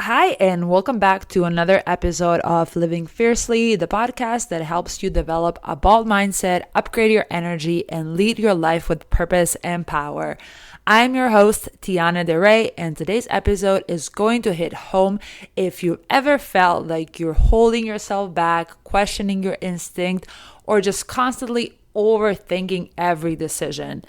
Hi, and welcome back to another episode of Living Fiercely, the podcast that helps you develop a bold mindset, upgrade your energy, and lead your life with purpose and power. I'm your host, Tiana DeRay, and today's episode is going to hit home if you've ever felt like you're holding yourself back, questioning your instinct, or just constantly overthinking every decision.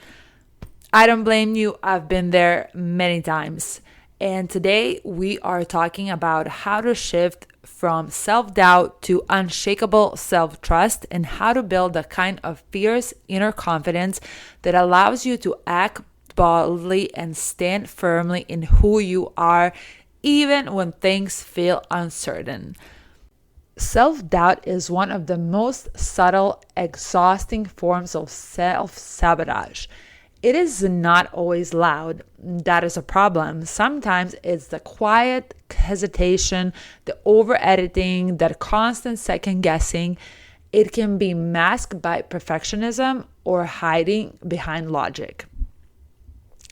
I don't blame you. I've been there many times. And today we are talking about how to shift from self-doubt to unshakable self-trust and how to build the kind of fierce inner confidence that allows you to act boldly and stand firmly in who you are, even when things feel uncertain. Self-doubt is one of the most subtle, exhausting forms of self-sabotage. It is not always loud. That is a problem. Sometimes it's the quiet hesitation, the over-editing, that constant second-guessing. It can be masked by perfectionism or hiding behind logic.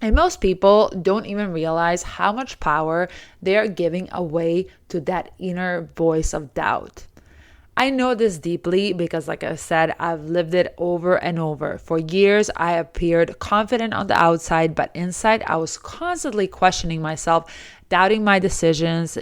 And most people don't even realize how much power they are giving away to that inner voice of doubt. I know this deeply because, like I said, I've lived it over and over. For years, I appeared confident on the outside, but inside, I was constantly questioning myself, doubting my decisions,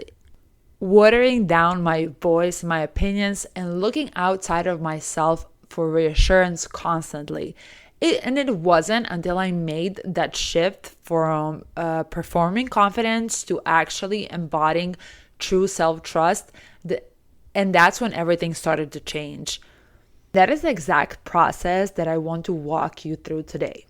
watering down my voice, my opinions, and looking outside of myself for reassurance constantly. It wasn't until I made that shift from performing confidence to actually embodying true self-trust and that's when everything started to change. That is the exact process that I want to walk you through today.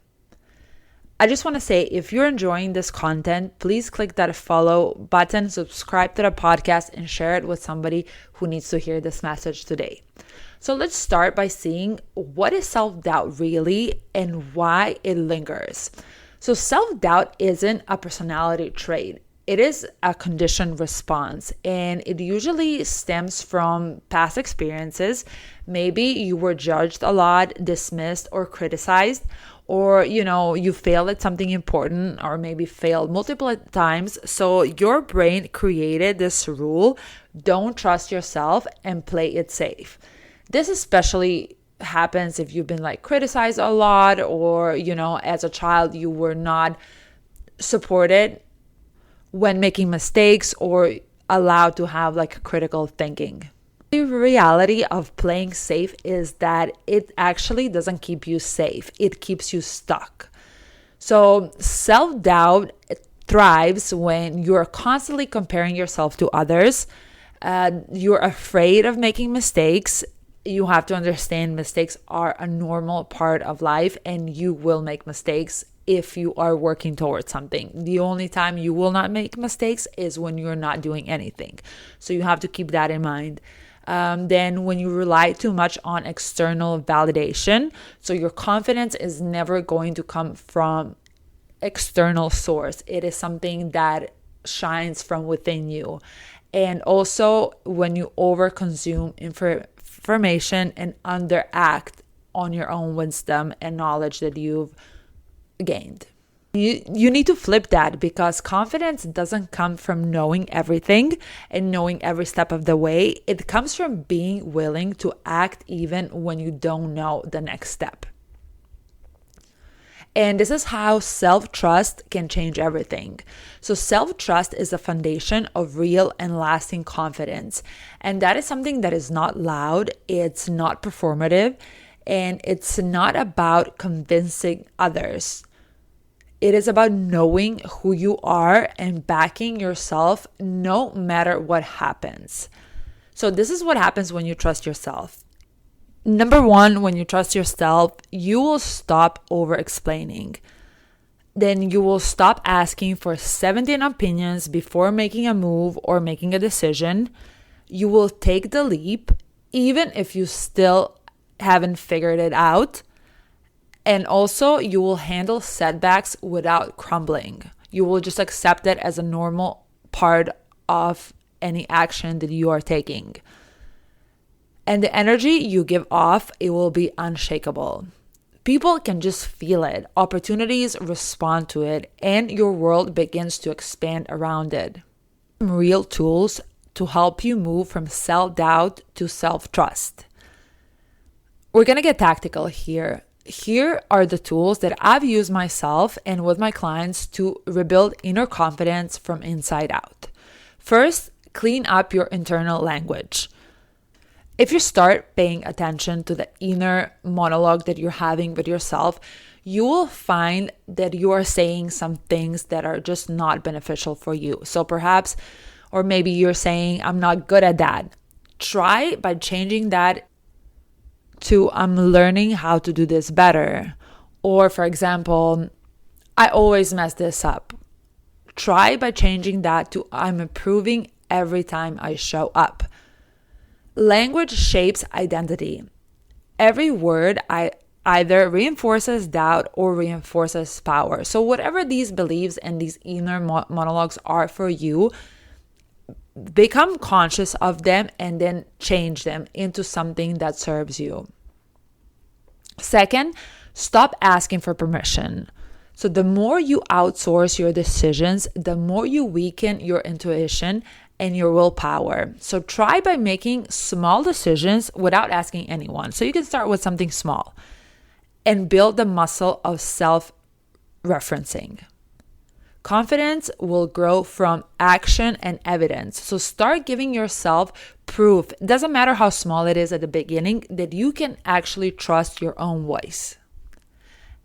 I just want to say, if you're enjoying this content, please click that follow button, subscribe to the podcast, and share it with somebody who needs to hear this message today. So let's start by seeing what is self-doubt really and why it lingers. So self-doubt isn't a personality trait. It is a conditioned response, and it usually stems from past experiences. Maybe you were judged a lot, dismissed, or criticized, or you failed at something important, or maybe failed multiple times. So your brain created this rule: don't trust yourself and play it safe. This especially happens if you've been criticized a lot, or as a child you were not supported when making mistakes or allowed to have critical thinking. The reality of playing safe is that it actually doesn't keep you safe. It keeps you stuck. So self-doubt thrives when you're constantly comparing yourself to others. You're afraid of making mistakes. You have to understand mistakes are a normal part of life, and you will make mistakes if you are working towards something. The only time you will not make mistakes is when you're not doing anything. So you have to keep that in mind. Then when you rely too much on external validation, so your confidence is never going to come from external source. It is something that shines from within you. And also when you overconsume information and underact on your own wisdom and knowledge that you've gained. You need to flip that, because confidence doesn't come from knowing everything and knowing every step of the way. It comes from being willing to act even when you don't know the next step. And this is how self-trust can change everything. So self-trust is the foundation of real and lasting confidence. And that is something that is not loud, it's not performative, and it's not about convincing others. It is about knowing who you are and backing yourself no matter what happens. So this is what happens when you trust yourself. Number one, when you trust yourself, you will stop over-explaining. Then you will stop asking for 17 opinions before making a move or making a decision. You will take the leap, even if you still haven't figured it out. And also, you will handle setbacks without crumbling. You will just accept it as a normal part of any action that you are taking. And the energy you give off, it will be unshakable. People can just feel it. Opportunities respond to it, and your world begins to expand around it. Real tools to help you move from self-doubt to self-trust. We're going to get tactical here. Here are the tools that I've used myself and with my clients to rebuild inner confidence from inside out. First, clean up your internal language. If you start paying attention to the inner monologue that you're having with yourself, you will find that you are saying some things that are just not beneficial for you. So perhaps, or maybe you're saying, I'm not good at that. Try by changing that to, I'm learning how to do this better. Or for example, I always mess this up. Try by changing that to, I'm improving every time I show up. Language shapes identity. Every word either reinforces doubt or reinforces power. So whatever these beliefs and these inner monologues are for you, become conscious of them and then change them into something that serves you. Second, stop asking for permission. So the more you outsource your decisions, the more you weaken your intuition and your willpower. So try by making small decisions without asking anyone. So you can start with something small and build the muscle of self-referencing. Confidence will grow from action and evidence. So start giving yourself proof. It doesn't matter how small it is at the beginning, that you can actually trust your own voice.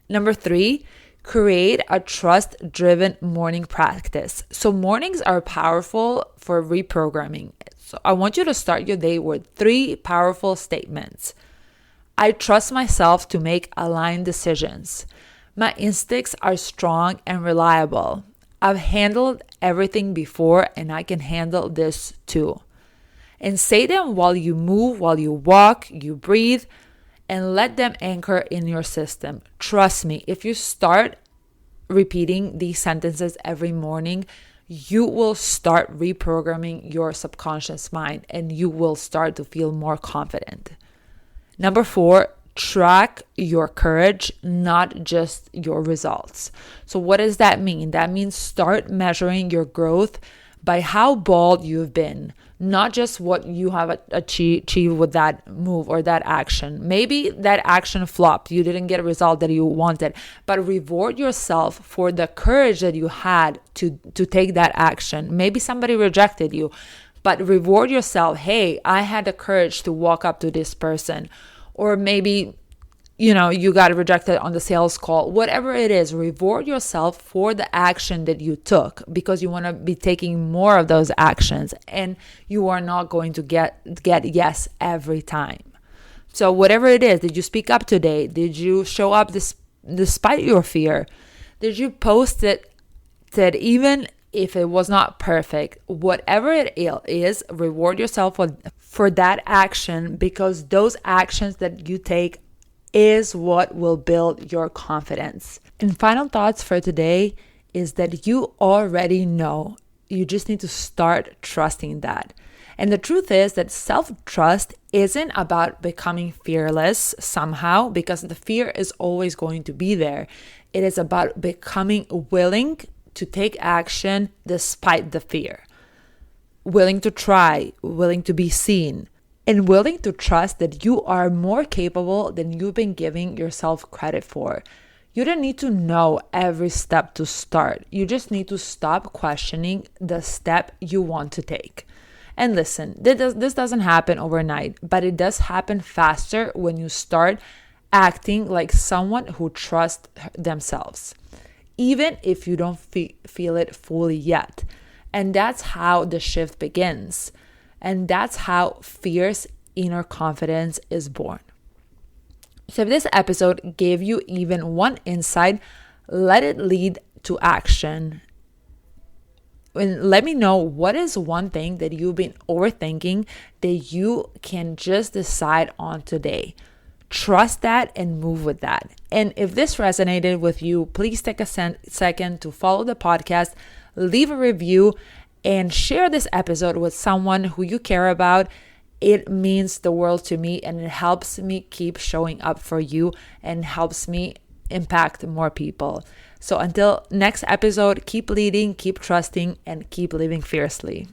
Number 3, create a trust-driven morning practice. So mornings are powerful for reprogramming. So I want you to start your day with 3 powerful statements. I trust myself to make aligned decisions. My instincts are strong and reliable. I've handled everything before and I can handle this too. And say them while you move, while you walk, you breathe, and let them anchor in your system. Trust me, if you start repeating these sentences every morning, you will start reprogramming your subconscious mind and you will start to feel more confident. Number 4, track your courage, not just your results. So what does that mean? That means start measuring your growth by how bold you've been, not just what you have achieved with that move or that action. Maybe that action flopped. You didn't get a result that you wanted, but reward yourself for the courage that you had to take that action. Maybe somebody rejected you, but reward yourself. Hey, I had the courage to walk up to this person. Or maybe, you got rejected on the sales call. Whatever it is, reward yourself for the action that you took, because you want to be taking more of those actions and you are not going to get yes every time. So whatever it is, did you speak up today? Did you show up despite your fear? Did you post it that even if it was not perfect, whatever it is, reward yourself for that action, because those actions that you take is what will build your confidence. And final thoughts for today is that you already know. You just need to start trusting that. And the truth is that self-trust isn't about becoming fearless somehow, because the fear is always going to be there. It is about becoming willing to take action despite the fear. Willing to try, willing to be seen, and willing to trust that you are more capable than you've been giving yourself credit for. You don't need to know every step to start. You just need to stop questioning the step you want to take. And listen, this doesn't happen overnight, but it does happen faster when you start acting like someone who trusts themselves, even if you don't feel it fully yet. And that's how the shift begins. And that's how fierce inner confidence is born. So if this episode gave you even one insight, let it lead to action. And let me know, what is one thing that you've been overthinking that you can just decide on today. Trust that and move with that. And if this resonated with you, please take a second to follow the podcast, leave a review, and share this episode with someone who you care about. It means the world to me, and it helps me keep showing up for you and helps me impact more people. So until next episode, keep leading, keep trusting, and keep living fiercely.